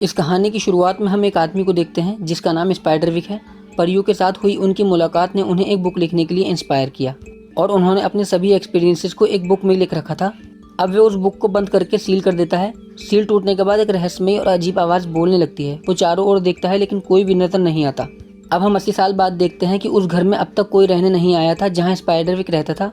इस कहानी की शुरुआत में हम एक आदमी को देखते हैं जिसका नाम स्पाइडरविक है। परियों के साथ हुई उनकी मुलाकात ने उन्हें एक बुक लिखने के लिए इंस्पायर किया और उन्होंने अपने सभी एक्सपीरियंसेस को एक बुक में लिख रखा था। अब वे उस बुक को बंद करके सील कर देता है। सील टूटने के बाद एक रहस्यमयी और अजीब आवाज़ बोलने लगती है। वो चारों ओर देखता है लेकिन कोई भी नजर नहीं आता। अब हम 80 साल बाद देखते हैं कि उस घर में अब तक कोई रहने नहीं आया था जहाँ स्पाइडरविक रहता था।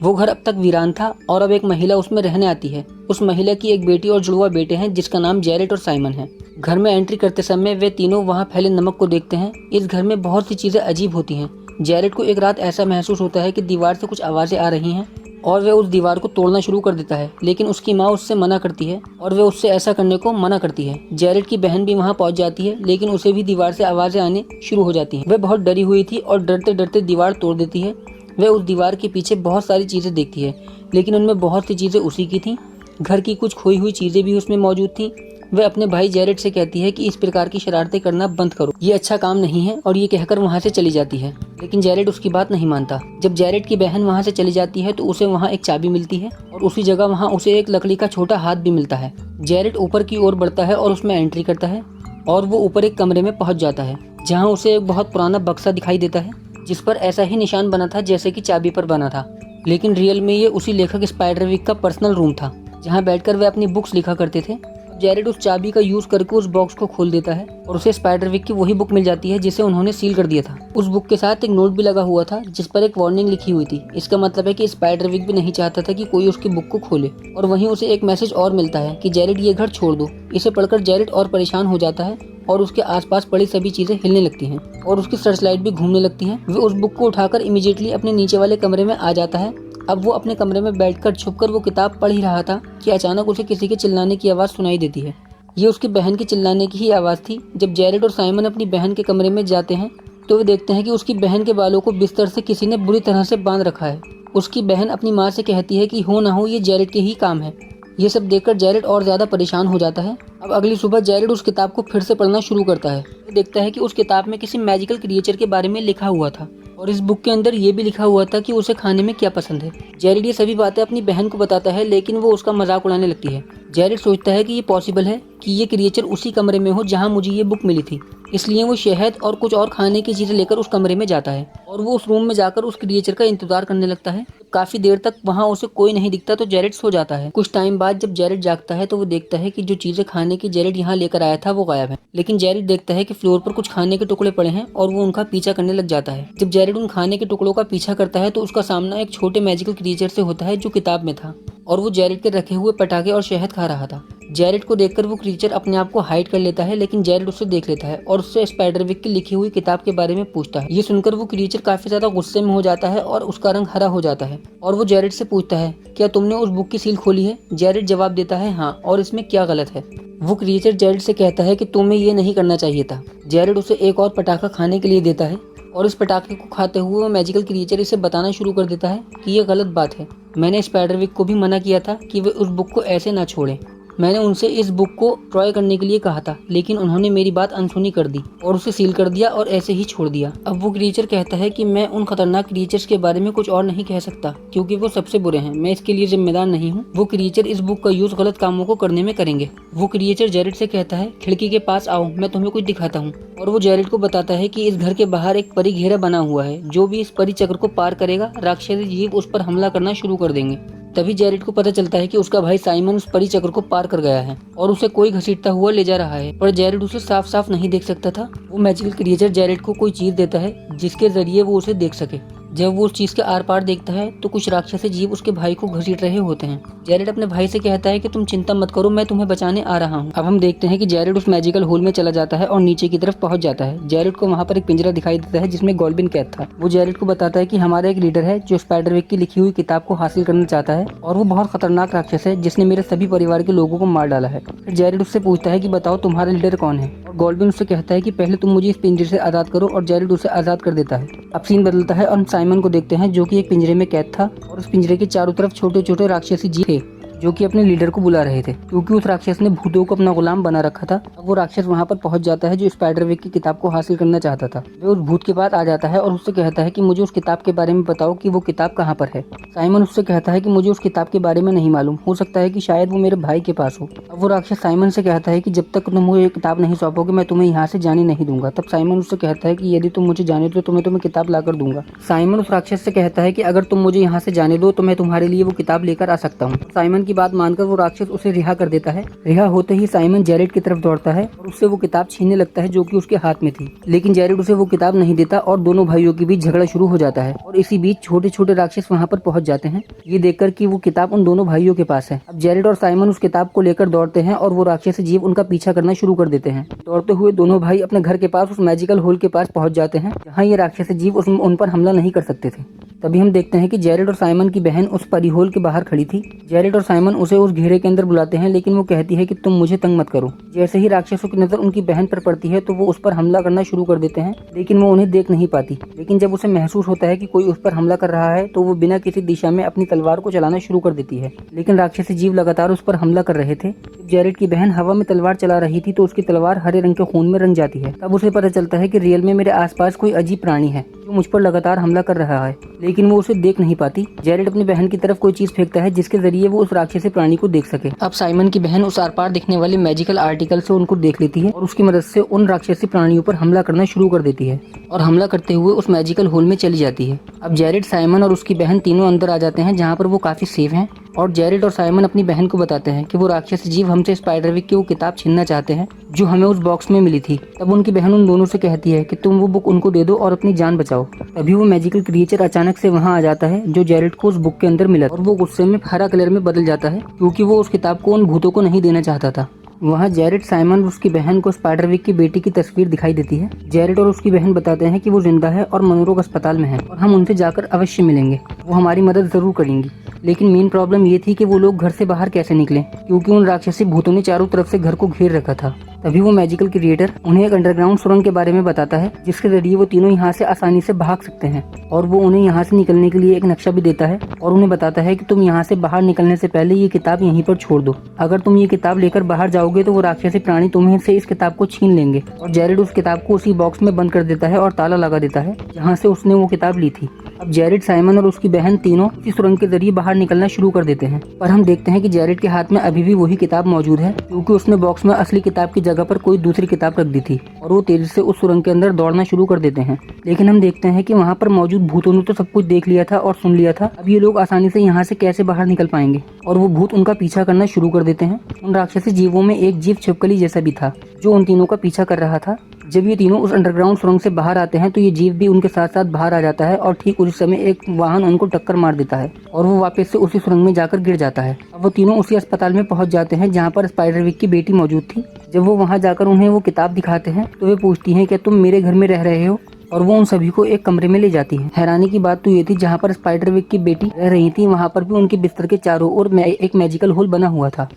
वो घर अब तक वीरान था और अब एक महिला उसमें रहने आती है। उस महिला की एक बेटी और जुड़वा बेटे हैं जिसका नाम जेरेट और साइमन है। घर में एंट्री करते समय वे तीनों वहाँ फैले नमक को देखते हैं। इस घर में बहुत सी चीजें अजीब होती हैं। जेरेट को एक रात ऐसा महसूस होता है कि दीवार से कुछ आवाजें आ रही हैं और वे उस दीवार को तोड़ना शुरू कर देता है, लेकिन उसकी माँ उससे मना करती है और वे उससे ऐसा करने को मना करती है। जेरेट की बहन भी वहाँ पहुँच जाती है, लेकिन उसे भी दीवार से आवाजें आने शुरू हो जाती हैं। वह बहुत डरी हुई थी और डरते डरते दीवार तोड़ देती है। वह उस दीवार के पीछे बहुत सारी चीजें देखती है, लेकिन उनमें बहुत सी चीजें उसी की थीं। घर की कुछ खोई हुई चीजें भी उसमें मौजूद थीं। वह अपने भाई जेरेट से कहती है कि इस प्रकार की शरारतें करना बंद करो, ये अच्छा काम नहीं है, और ये कहकर वहाँ से चली जाती है। लेकिन जेरेट उसकी बात नहीं मानता। जब जेरेट की बहन वहाँ से चली जाती है तो उसे वहाँ एक चाबी मिलती है और उसी जगह वहाँ उसे एक लकड़ी का छोटा हाथ भी मिलता है। जेरेट ऊपर की ओर बढ़ता है और उसमें एंट्री करता है और वो ऊपर एक कमरे में पहुँच जाता है जहाँ उसे एक बहुत पुराना बक्सा दिखाई देता है जिस पर ऐसा ही निशान बना था जैसे कि चाबी पर बना था, लेकिन रियल में ये उसी लेखक स्पाइडरविक का पर्सनल रूम था जहाँ बैठकर वे अपनी बुक्स लिखा करते थे। जेरेट उस चाबी का यूज करके उस बॉक्स को खोल देता है और उसे स्पाइडरविक की वही बुक मिल जाती है जिसे उन्होंने सील कर दिया था। उस बुक के साथ एक नोट भी लगा हुआ था जिस पर एक वार्निंग लिखी हुई थी। इसका मतलब है कि स्पाइडरविक भी नहीं चाहता था कि कोई उसकी बुक को खोले। और वहीं उसे एक मैसेज और मिलता है कि जेरेट ये घर छोड़ दो। इसे पढ़कर जेरेट और परेशान हो जाता है और उसके आसपास पड़ी सभी चीजें हिलने लगती हैं और उसकी सर्च लाइट भी घूमने लगती हैं। वे उस बुक को उठाकर इमीडिएटली अपने नीचे वाले कमरे में आ जाता है। अब वो अपने कमरे में बैठकर छुपकर वो किताब पढ़ ही रहा था कि अचानक उसे किसी के चिल्लाने की आवाज़ सुनाई देती है। ये उसकी बहन के चिल्लाने की ही आवाज़ थी। जब जेरेट और साइमन अपनी बहन के कमरे में जाते हैं तो वे देखते हैं कि उसकी बहन के बालों को बिस्तर से किसी ने बुरी तरह से बांध रखा है। उसकी बहन अपनी माँ से कहती है कि हो ना हो ये जेरेट के ही काम है। ये सब देखकर जेरेट और ज़्यादा परेशान हो जाता है। अब अगली सुबह जेरेट उस किताब को फिर से पढ़ना शुरू करता है। वो देखता है कि उस किताब में किसी मैजिकल क्रिएचर के बारे में लिखा हुआ था और इस बुक के अंदर ये भी लिखा हुआ था कि उसे खाने में क्या पसंद है। जेरेट ये सभी बातें अपनी बहन को बताता है, लेकिन वो उसका मजाक उड़ाने लगती है। जेरेट सोचता है कि ये पॉसिबल है कि ये क्रिएचर उसी कमरे में हो जहाँ मुझे ये बुक मिली थी, इसलिए वो शहद और कुछ और खाने की चीजें लेकर उस कमरे में जाता है और वो उस रूम में जाकर उस क्रिएचर का इंतजार करने लगता है। काफी देर तक वहाँ उसे कोई नहीं दिखता तो जेरेट सो जाता है। कुछ टाइम बाद जब जेरेट जागता है तो वो देखता है कि जो चीजें खाने की जेरेट यहाँ लेकर आया था वो गायब है। लेकिन जेरेट देखता है कि फ्लोर पर कुछ खाने के टुकड़े पड़े हैं और वो उनका पीछा करने लग जाता है। जब जेरेट उन खाने के टुकड़ों का पीछा करता है तो उसका सामना एक छोटे मैजिकल क्रिएचर से होता है जो किताब में था और वो जेरेट के रखे हुए पटाखे और शहद खा रहा था। जेरेट को देखकर वो क्रिएचर अपने आप को हाइड कर लेता है, लेकिन जेरेट उसे देख लेता है और उससे स्पाइडरविक की लिखी हुई किताब के बारे में पूछता है। ये सुनकर वो क्रिएचर काफी ज्यादा गुस्से में हो जाता है और उसका रंग हरा हो जाता है और वो जेरेट से पूछता है, क्या तुमने उस बुक की सील खोली है? जेरेट जवाब देता है, हाँ, और इसमें क्या गलत है? वो क्रिएचर जेरेट से कहता है कि तुम्हें ये नहीं करना चाहिए था। जेरेट उसे एक और पटाखा खाने के लिए देता है और इस पटाखे को खाते हुए वो मैजिकल क्रिएचर इसे बताना शुरू कर देता है कि ये गलत बात है। मैंने स्पाइडरविक को भी मना किया था कि वे उस बुक को ऐसे ना छोड़ें। मैंने उनसे इस बुक को ट्राई करने के लिए कहा था, लेकिन उन्होंने मेरी बात अनसुनी कर दी और उसे सील कर दिया और ऐसे ही छोड़ दिया। अब वो क्रिएचर कहता है कि मैं उन खतरनाक क्रिएचर्स के बारे में कुछ और नहीं कह सकता क्योंकि वो सबसे बुरे हैं। मैं इसके लिए जिम्मेदार नहीं हूँ। वो क्रिएचर इस बुक का यूज गलत कामों को करने में करेंगे। वो क्रिएचर जेरेट से कहता है, खिड़की के पास आओ, मैं तुम्हें कुछ दिखाता हूँ। और वो जेरेट को बताता है कि इस घर के बाहर एक परी घेरा बना हुआ है। जो भी इस परी चक्र को पार करेगा, राक्षसी जीव उस पर हमला करना शुरू कर देंगे। तभी जेरेट को पता चलता है कि उसका भाई साइमन उस परी चक्र को पार कर गया है और उसे कोई घसीटता हुआ ले जा रहा है, पर जेरेट उसे साफ साफ नहीं देख सकता था। वो मैजिकल क्रिएचर जेरेट को कोई चीज देता है जिसके जरिए वो उसे देख सके। जब वो उस चीज के आर पार देखता है तो कुछ राक्षसी जीव उसके भाई को घसीट रहे होते हैं। जेरेट अपने भाई से कहता है कि तुम चिंता मत करो, मैं तुम्हें बचाने आ रहा हूँ। अब हम देखते हैं कि जेरेट उस मैजिकल होल में चला जाता है और नीचे की तरफ पहुंच जाता है। जेरेट को वहाँ पर एक पिंजरा दिखाई देता है जिसमें गोल्बिन कैद था। वो जेरेट को बताता है कि हमारा एक लीडर है जो स्पाइडरविक की लिखी हुई किताब को हासिल करना चाहता है और वो बहुत खतरनाक राक्षस है जिसने मेरे सभी परिवार के लोगों को मार डाला है। फिर जेरेट उससे पूछता है कि बताओ तुम्हारा लीडर कौन है, और गोल्बिन उससे कहता है कि पहले तुम मुझे इस पिंजरे से आजाद करो, और जेरेट उसे आजाद कर देता है। अब सीन बदलता है और हम साइमन को देखते हैं जो कि एक पिंजरे में कैद था और उस पिंजरे के चारों तरफ छोटे छोटे राक्षसी जीव थे। जो कि अपने लीडर को बुला रहे थे, क्योंकि उस राक्षस ने भूतों को अपना गुलाम बना रखा था। अब वो राक्षस वहाँ पर पहुँच जाता है जो स्पाइडरविक की किताब को हासिल करना चाहता था। वो उस भूत के पास आ जाता है और उससे कहता है कि मुझे उस किताब के बारे में बताओ कि वो किताब कहाँ पर है। साइमन उससे कहता है कि मुझे उस किताब के बारे में नहीं मालूम, हो सकता है कि शायद वो मेरे भाई के पास हो। अब वो राक्षस साइमन से कहता है कि जब तक तुम मुझे किताब नहीं सौंपोगे मैं तुम्हें यहाँ से जाने नहीं दूंगा। तब साइमन उससे कहता है कि यदि तुम मुझे जाने दो तो मैं तुम्हें किताब लाकर दूंगा। साइमन उस राक्षस से कहता है कि अगर तुम मुझे यहाँ से जाने दो तो मैं तुम्हारे लिए वो किताब लेकर आ सकता हूँ। साइमन की बात मानकर वो राक्षस उसे रिहा कर देता है। रिहा होते ही साइमन जेरेड की तरफ दौड़ता है और उससे वो किताब छीनने लगता है जो कि उसके हाथ में थी, लेकिन जेरेड उसे वो किताब नहीं देता और दोनों भाइयों के बीच झगड़ा शुरू हो जाता है। और इसी बीच छोटे छोटे राक्षस वहाँ पर पहुँच जाते हैं, ये देखकर कि वो किताब उन दोनों भाइयों के पास है। अब जेरेड और साइमन उस किताब को लेकर दौड़ते हैं और वो राक्षसी जीव उनका पीछा करना शुरू कर देते हैं। दौड़ते हुए दोनों भाई अपने घर के पास उस मैजिकल होल के पास पहुंच जाते हैं, जहां ये राक्षसी जीव उन पर हमला नहीं कर सकते थे। तभी हम देखते हैं कि जेरेड और साइमन की बहन उस परी होल के बाहर खड़ी थी। जेरेड और साइमन उसे उस घेरे के अंदर बुलाते हैं, लेकिन वो कहती है कि तुम मुझे तंग मत करो। जैसे ही राक्षसों की नजर उनकी बहन पर पड़ती है तो वो उस पर हमला करना शुरू कर देते हैं, लेकिन वो उन्हें देख नहीं पाती। लेकिन जब उसे महसूस होता है कि कोई उस पर हमला कर रहा है तो वो बिना किसी दिशा में अपनी तलवार को चलाना शुरू कर देती है, लेकिन राक्षसी जीव लगातार उस पर हमला कर रहे थे। जेरेड की बहन हवा में तलवार चला रही थी तो उसकी तलवार हरे रंग के खून में रंग जाती है। तब उसे पता चलता है कि रियल में मेरे आसपास कोई अजीब प्राणी है जो मुझ पर लगातार हमला कर रहा है, लेकिन वो उसे देख नहीं पाती। जेरेड अपनी बहन की तरफ कोई चीज फेंकता है जिसके जरिए वो उस राक्षसी प्राणी को देख सके। अब साइमन की बहन उस आर पार दिखने वाले मैजिकल आर्टिकल से उनको देख लेती है और उसकी मदद से उन राक्षसी प्राणियों पर हमला करना शुरू कर देती है और हमला करते हुए उस मैजिकल होल में चली जाती है। अब जेरेड, साइमन और उसकी बहन तीनों अंदर आ जाते हैं, जहाँ पर वो काफी सेफ हैं। और जेरेड और साइमन अपनी बहन को बताते हैं कि वो राक्षसी जीव हमसे स्पाइडरविक की वो किताब छीनना चाहते हैं जो हमें उस बॉक्स में मिली थी। तब उनकी बहन उन दोनों से कहती है कि तुम वो बुक उनको दे दो और अपनी जान बचाओ। तभी वो मैजिकल क्रिएचर अचानक से वहाँ आ जाता है जो जेरेड को उस बुक के अंदर मिला और वो गुस्से में हरा कलर में बदल जाता है, क्योंकि वो उस किताब को उन भूतों को नहीं देना चाहता था। वहाँ जेरेड, साइमन और उसकी बहन को स्पाइडरविक की बेटी की तस्वीर दिखाई देती है। जेरेड और उसकी बहन बताते हैं कि वो जिंदा है और मनोरोग अस्पताल में है और हम उनसे जाकर अवश्य मिलेंगे, वो हमारी मदद जरूर करेंगी। लेकिन मेन प्रॉब्लम ये थी कि वो लोग घर से बाहर कैसे निकले, क्योंकि उन राक्षसी भूतों ने चारों तरफ से घर को घेर रखा था। तभी वो मैजिकल क्रिएटर उन्हें एक अंडरग्राउंड सुरंग के बारे में बताता है जिसके जरिए वो तीनों यहाँ से आसानी से भाग सकते हैं, और वो उन्हें यहाँ से निकलने के लिए एक नक्शा भी देता है और उन्हें बताता है कि तुम यहाँ से बाहर निकलने से पहले ये किताब यहीं पर छोड़ दो। अगर तुम ये किताब लेकर बाहर जाओगे तो वो राक्षसी प्राणी तुम्हें से इस किताब को छीन लेंगे। और जेरेड उस किताब को उसी बॉक्स में बंद कर देता है और ताला लगा देता है जहाँ से उसने वो किताब ली थी। अब जेरेड, साइमन और उसकी बहन तीनों इस सुरंग के जरिए बाहर निकलना शुरू कर देते हैं, पर हम देखते हैं कि जेरेड के हाथ में अभी भी वही किताब मौजूद है, क्योंकि उसने बॉक्स में असली किताब की जगह पर कोई दूसरी किताब रख दी थी और वो तेजी से उस सुरंग के अंदर दौड़ना शुरू कर देते हैं। लेकिन हम देखते हैं कि वहाँ पर मौजूद भूतों ने तो सब कुछ देख लिया था और सुन लिया था। अब ये लोग आसानी से यहाँ से कैसे बाहर निकल पाएंगे, और वो भूत उनका पीछा करना शुरू कर देते हैं। उन राक्षसी जीवों में एक जीव छिपकली जैसा भी था जो उन तीनों का पीछा कर रहा था। जब ये तीनों उस अंडरग्राउंड सुरंग से बाहर आते हैं तो ये जीव भी उनके साथ साथ बाहर आ जाता है और ठीक उसी समय एक वाहन उनको टक्कर मार देता है और वो वापस से उसी सुरंग में जाकर गिर जाता है। अब वो तीनों उसी अस्पताल में पहुंच जाते हैं जहां पर स्पाइडरविक की बेटी मौजूद थी। जब वो वहां जाकर उन्हें वो किताब दिखाते हैं तो वे पूछती हैं क्या तुम मेरे घर में रह रहे हो, और वो उन सभी को एक कमरे में ले जाती है। हैरानी की बात तो ये थी जहाँ पर स्पाइडरविक की बेटी रह रही थी वहाँ पर भी उनके बिस्तर के चारों ओर एक मैजिकल होल बना हुआ था।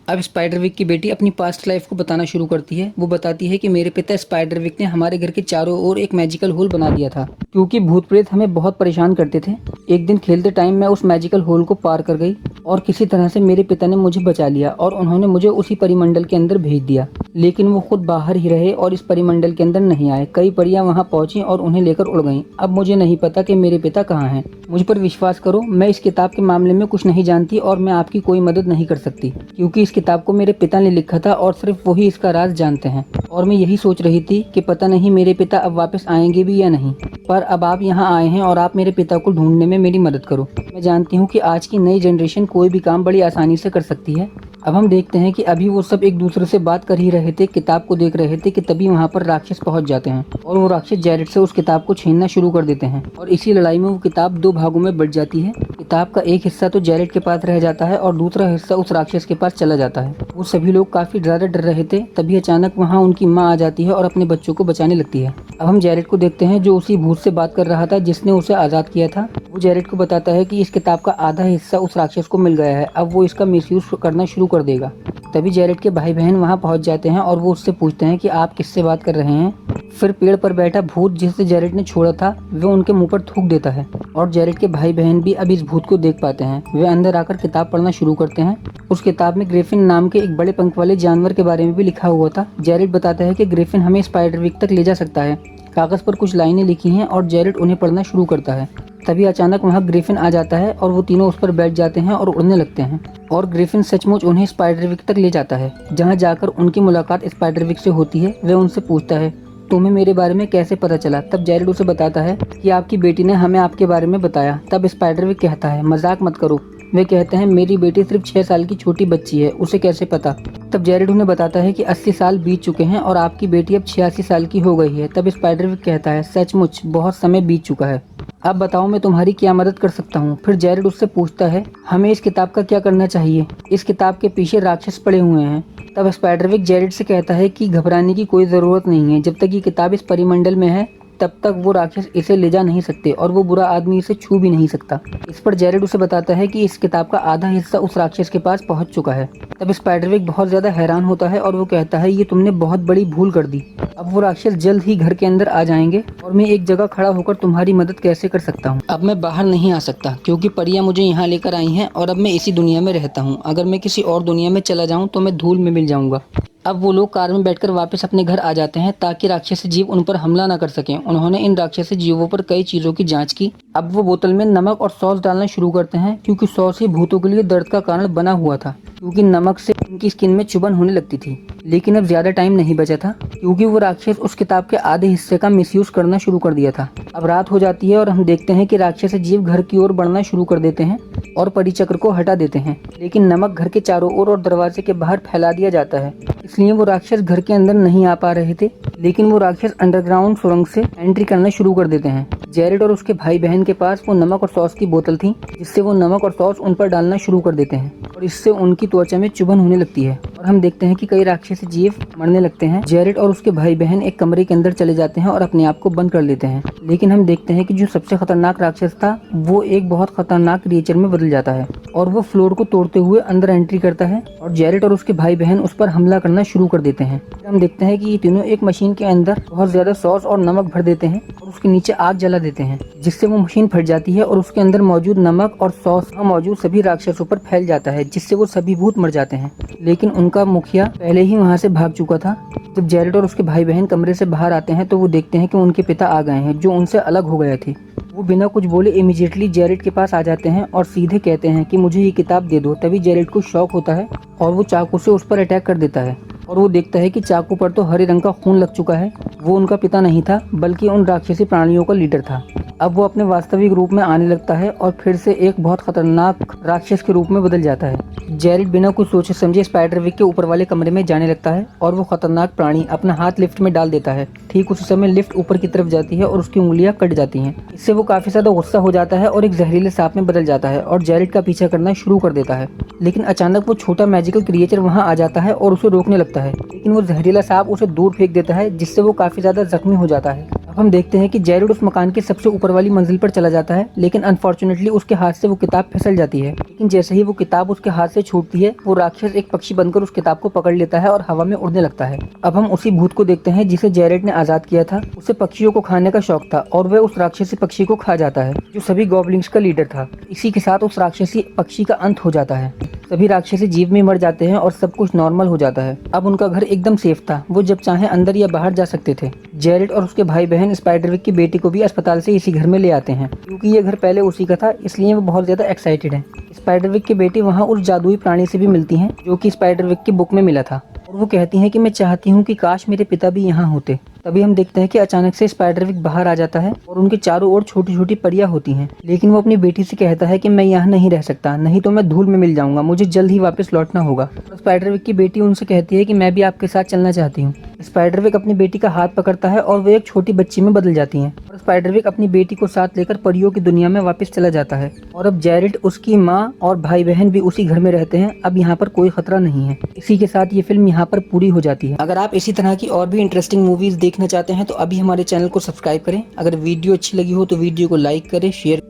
अब स्पाइडरविक की बेटी अपनी पास्ट लाइफ को बताना शुरू करती है। वो बताती है कि मेरे पिता स्पाइडरविक ने हमारे घर के चारों ओर एक मैजिकल होल बना दिया था, क्योंकि भूत प्रेत हमें बहुत परेशान करते थे। एक दिन खेलते टाइम मैं उस मैजिकल होल को पार कर गई और किसी तरह से मेरे पिता ने मुझे बचा लिया और उन्होंने मुझे उसी परिमंडल के अंदर भेज दिया। लेकिन वो खुद बाहर ही रहे और इस परिमंडल के अंदर नहीं आए। कई परियां वहां पहुंची और उन्हें लेकर उड़ गईं। अब मुझे नहीं पता कि मेरे पिता कहाँ हैं। मुझ पर विश्वास करो, मैं इस किताब के मामले में कुछ नहीं जानती और मैं आपकी कोई मदद नहीं कर सकती, क्योंकि इस किताब को मेरे पिता ने लिखा था और सिर्फ वही इसका राज जानते हैं। और मैं यही सोच रही थी कि पता नहीं मेरे पिता अब वापस आएंगे भी या नहीं, पर अब आप यहाँ आए हैं और आप मेरे पिता को ढूंढने में मेरी मदद करो। मैं जानती हूँ कि आज की नई जनरेशन कोई भी काम बड़ी आसानी से कर सकती है। अब हम देखते हैं कि अभी वो सब एक दूसरे से बात कर ही रहे थे, किताब को देख रहे थे कि तभी वहाँ पर राक्षस पहुँच जाते हैं और वो राक्षस जेरेड से उस किताब को छीनना शुरू कर देते हैं और इसी लड़ाई में वो किताब दो भागों में बट जाती है। किताब का एक हिस्सा तो जेरेड के पास रह जाता है और दूसरा हिस्सा उस राक्षस के पास चला जाता है। वो सभी लोग काफी ज्यादा डर रहे थे। तभी अचानक वहाँ उनकी माँ आ जाती है और अपने बच्चों को बचाने लगती है। अब हम जेरेड को देखते हैं जो उसी भूत से बात कर रहा था जिसने उसे आजाद किया था। वो जेरेड को बताता है कि इस किताब का आधा हिस्सा उस राक्षस को मिल गया है, अब वो इसका मिसयूज करना शुरू कर देगा। तभी जेरेड के भाई बहन वहाँ पहुँच जाते हैं और वो उससे पूछते हैं कि आप किससे बात कर रहे हैं। फिर पेड़ पर बैठा भूत जिसे जेरेड ने छोड़ा था वो उनके मुंह पर थूक देता है और जेरेड के भाई बहन भी अब इस भूत को देख पाते हैं। वे अंदर आकर किताब पढ़ना शुरू करते हैं। उस किताब में ग्रिफिन नाम के एक बड़े पंख वाले जानवर के बारे में भी लिखा हुआ था। जेरेड बताता है कि ग्रिफिन हमें स्पाइडरविक तक ले जा सकता है। कागज पर कुछ लाइनें लिखी हैं और जेरेड उन्हें पढ़ना शुरू करता है। तभी अचानक वहाँ ग्रिफिन आ जाता है और वो तीनों उस पर बैठ जाते हैं और उड़ने लगते हैं और ग्रिफिन सचमुच उन्हें स्पाइडरविक तक ले जाता है, जहाँ जाकर उनकी मुलाकात स्पाइडरविक से होती है। वे उनसे पूछता है तुम्हें मेरे बारे में कैसे पता चला। तब जेरेड उसे बताता है कि आपकी बेटी ने हमें आपके बारे में बताया। तब स्पाइडरविक कहता है मजाक मत करो। वे कहते हैं मेरी बेटी सिर्फ 6 साल की छोटी बच्ची है, उसे कैसे पता। तब जेरेड उन्हें बताता है कि 80 साल बीत चुके हैं और आपकी बेटी अब 86 साल की हो गई है। तब स्पाइडरविक कहता है सचमुच बहुत समय बीत चुका है, अब बताओ मैं तुम्हारी क्या मदद कर सकता हूँ। फिर जेरेड उससे पूछता है हमें इस किताब का क्या करना चाहिए, इस किताब के पीछे राक्षस पड़े हुए हैं। तब स्पाइडरविक जेरेड से कहता है कि घबराने की कोई ज़रूरत नहीं है, जब तक ये किताब इस परिमंडल में है तब तक वो राक्षस इसे ले जा नहीं सकते और वो बुरा आदमी इसे छू भी नहीं सकता। इस पर जेरेड उसे बताता है कि इस किताब का आधा हिस्सा उस राक्षस के पास पहुंच चुका है। तब स्पाइडरविक बहुत ज्यादा हैरान होता है और वो कहता है ये तुमने बहुत बड़ी भूल कर दी। अब वो राक्षस जल्द ही घर के अंदर आ जाएंगे और मैं एक जगह खड़ा होकर तुम्हारी मदद कैसे कर सकता हूँ। अब मैं बाहर नहीं आ सकता क्योंकि परियां मुझे यहाँ लेकर आई हैं और अब मैं इसी दुनिया में रहता हूँ। अगर मैं किसी और दुनिया में चला जाऊँ तो मैं धूल में मिल जाऊंगा। अब वो लोग कार में बैठकर वापस अपने घर आ जाते हैं ताकि राक्षसी जीव उन पर हमला न कर सकें। उन्होंने इन राक्षसी जीवों पर कई चीजों की जांच की। अब वो बोतल में नमक और सॉस डालना शुरू करते हैं क्योंकि सॉस ही भूतों के लिए दर्द का कारण बना हुआ था, क्योंकि नमक से उनकी स्किन में चुभन होने लगती थी। लेकिन अब ज्यादा टाइम नहीं बचा था क्योंकि वो राक्षस उस किताब के आधे हिस्से का मिसयूज करना शुरू कर दिया था। अब रात हो जाती है और हम देखते हैं कि राक्षसी जीव घर की ओर बढ़ना शुरू कर देते हैं और परिचक्र को हटा देते हैं, लेकिन नमक घर के चारों ओर और दरवाजे के बाहर फैला दिया जाता है। इसलिए वो राक्षस घर के अंदर नहीं आ पा रहे थे, लेकिन वो राक्षस अंडरग्राउंड सुरंग से एंट्री करना शुरू कर देते हैं। जेरेड और उसके भाई बहन के पास वो नमक और सॉस की बोतल थी, जिससे वो नमक और सॉस उन पर डालना शुरू कर देते हैं और इससे उनकी त्वचा में चुभन होने लगती है और हम देखते हैं कि कई राक्षसी जीव मरने लगते हैं। जेरेड और उसके भाई बहन एक कमरे के अंदर चले जाते हैं और अपने आप को बंद कर लेते हैं, लेकिन हम देखते हैं कि जो सबसे खतरनाक राक्षस था वो एक बहुत खतरनाक क्रिएचर में बदल जाता है और वो फ्लोर को तोड़ते हुए अंदर एंट्री करता है और जेरेड और उसके भाई बहन उस पर हमला करना शुरू कर देते हैं। हम देखते हैं कि ये तीनों एक मशीन के अंदर बहुत ज्यादा सॉस और नमक भर देते हैं और उसके नीचे आग जला देते हैं, जिससे वो मशीन फट जाती है और उसके अंदर मौजूद नमक और सॉस मौजूद सभी राक्षसों पर फैल जाता है, जिससे वो सभी भूत मर जाते हैं। लेकिन उनका मुखिया पहले ही वहाँ से भाग चुका था। जब जेरेड और उसके भाई बहन कमरे से बाहर आते हैं तो वो देखते हैं कि उनके पिता आ गए हैं जो उनसे अलग हो गए थे। वो बिना कुछ बोले इमीडिएटली जेरेड के पास आ जाते हैं और सीधे कहते हैं कि मुझे ये किताब दे दो। तभी जेरेड को शॉक होता है और वो चाकू से उस पर अटैक कर देता है और वो देखता है कि चाकू पर तो हरे रंग का खून लग चुका है। वो उनका पिता नहीं था बल्कि उन राक्षसी प्राणियों का लीडर था। अब वो अपने वास्तविक रूप में आने लगता है और फिर से एक बहुत खतरनाक राक्षस के रूप में बदल जाता है। जेरेड बिना कुछ सोचे समझे स्पाइडरविक के ऊपर वाले कमरे में जाने लगता है और वो खतरनाक प्राणी अपना हाथ लिफ्ट में डाल देता है। ठीक उसी समय लिफ्ट ऊपर की तरफ जाती है और उसकी उंगलियां कट जाती हैं। इससे वो काफी ज्यादा गुस्सा हो जाता है और एक जहरीले सांप में बदल जाता है और जेरेड का पीछा करना शुरू कर देता है। लेकिन अचानक वो छोटा मैजिकल क्रिएचर वहाँ आ जाता है और उसे रोकने लगता है, लेकिन वो जहरीला सांप उसे दूर फेंक देता है, जिससे वो काफी ज्यादा जख्मी हो जाता है। अब हम देखते हैं कि जेरेड उस मकान के सबसे ऊपर वाली मंजिल पर चला जाता है, लेकिन अनफॉर्चुनेटली उसके हाथ से वो किताब फिसल जाती है। लेकिन जैसे ही वो किताब उसके हाथ से छूटती है वो राक्षस एक पक्षी बनकर उस किताब को पकड़ लेता है और हवा में उड़ने लगता है। अब हम उसी भूत को देखते हैं जिसे जेरेड ने आजाद किया था। उसे पक्षियों को खाने का शौक था और वह उस राक्षसी पक्षी को खा जाता है जो सभी गॉब्लिन्स का लीडर था। इसी के साथ उस राक्षसी पक्षी का अंत हो जाता है। सभी राक्षसी जीव में मर जाते हैं और सब कुछ नॉर्मल हो जाता है। अब उनका घर एकदम सेफ था, वो जब चाहे अंदर या बाहर जा सकते थे। जेरेड और उसके भाई बहन स्पाइडरविक की बेटी को भी अस्पताल से इसी घर में ले आते हैं। क्योंकि ये घर पहले उसी का था इसलिए वो बहुत ज्यादा एक्साइटेड है। स्पाइडरविक की बेटी वहाँ उस जादुई प्राणी से भी मिलती हैं जो कि स्पाइडरविक की बुक में मिला था और वो कहती हैं कि मैं चाहती हूँ कि काश मेरे पिता भी यहाँ होते। तभी हम देखते हैं कि अचानक से स्पाइडरविक बाहर आ जाता है और उनके चारों ओर छोटी छोटी परियां होती हैं। लेकिन वो अपनी बेटी से कहता है कि मैं यहाँ नहीं रह सकता, नहीं तो मैं धूल में मिल जाऊंगा, मुझे जल्द ही वापस लौटना होगा। और स्पाइडरविक की बेटी उनसे कहती है कि मैं भी आपके साथ चलना चाहती हूँ। स्पाइडरविक अपनी बेटी का हाथ पकड़ता है और वो एक छोटी बच्ची में बदल जाती हैं और स्पाइडरविक अपनी बेटी को साथ लेकर परियों की दुनिया में वापस चला जाता है। और अब जेरेड, उसकी माँ और भाई बहन भी उसी घर में रहते हैं। अब यहाँ पर कोई खतरा नहीं है। इसी के साथ ये फिल्म यहाँ पर पूरी हो जाती है। अगर आप इसी तरह की और भी इंटरेस्टिंग मूवीज देखना चाहते हैं तो अभी हमारे चैनल को सब्सक्राइब करें। अगर वीडियो अच्छी लगी हो तो वीडियो को लाइक करें, शेयर